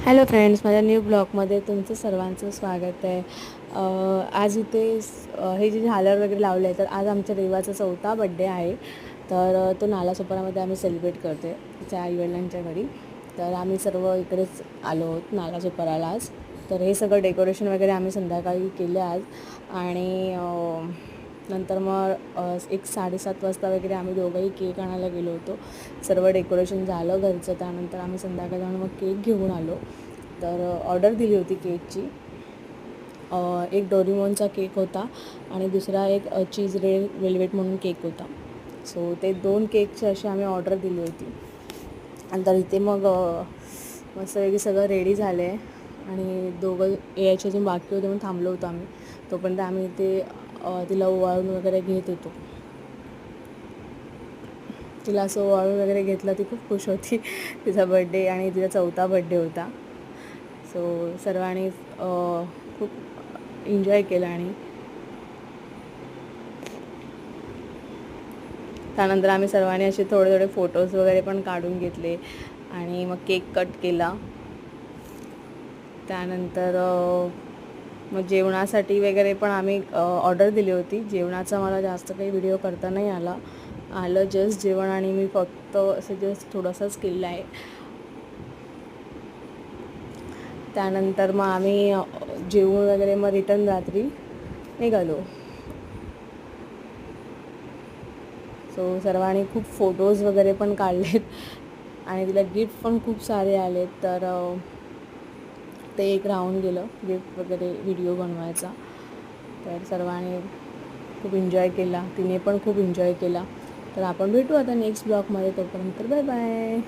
Hello friends, माझ्या new ब्लॉगमध्ये तुमचं सर्वांचं स्वागत आहे. आज इथे हे जे झालर वगैरे लावले आहे, तर आज आमच्या देवाचा 4था बड्डे आहे. तर तो नालासोपारामध्ये आम्ही सेलिब्रेट करतो आहे तिच्या आईवडिलांच्या घरी. तर आम्ही सर्व इकडेच आलो आहोत नालासोपाराला आज. तर हे सगळं डेकोरेशन वगैरे आम्ही संध्याकाळी केले आज. आणि नंतर मग 7:30 वाजता वगैरे आम्ही दोघंही केक आणायला गेलो होतो. सर्व डेकोरेशन झालं घरचं. त्यानंतर आम्ही संध्याकाळी जाऊन मग केक घेऊन आलो. तर ऑर्डर दिली होती केकची. एक डोरीमॉनचा केक होता आणि दुसरा एक चीज रेड वेल्वेट म्हणून केक होता. सो ते 2 केकची अशी आम्ही ऑर्डर दिली होती. नंतर इथे मग मस्तपैकी सगळं रेडी झालं आहे आणि दोघं यायचे अजून बाकी होते म्हणून थांबलो होतो आम्ही. तोपर्यंत आम्ही इथे तिला ओवाळून वगैरे घेत होतो. तिला असं ओवाळून वगैरे घेतलं. ती खूप खुश होती. तिचा बड्डे आणि तिचा 4था बड्डे होता. सो सर्वांनी खूप एन्जॉय केलं. आणि त्यानंतर आम्ही सर्वांनी असे थोडे थोडे फोटोज वगैरे पण काढून घेतले आणि मग केक कट केला. त्यानंतर मग जेवणासाठी वगैरे पण आम्ही ऑर्डर दिली होती. जेवणाचा मला जास्त काही व्हिडिओ करता नाही आलं जस्ट जेवण, आणि मी फक्त असं जस्ट थोडंसंच केलं आहे. त्यानंतर मग आम्ही जेवून वगैरे मग रिटर्न रात्री निघालो. सो सर्वांनी खूप फोटोज वगैरे पण काढलेत आणि तिला गिफ्ट पण खूप सारे आलेत. तर ते एक राहून गेलं गिफ्ट वगैरे व्हिडिओ बनवायचा. तर सर्वांनी खूप एन्जॉय केला. तिने पण खूप एन्जॉय केला. तर आपण भेटू आता नेक्स्ट ब्लॉगमध्ये. तोपर्यंत बाय बाय.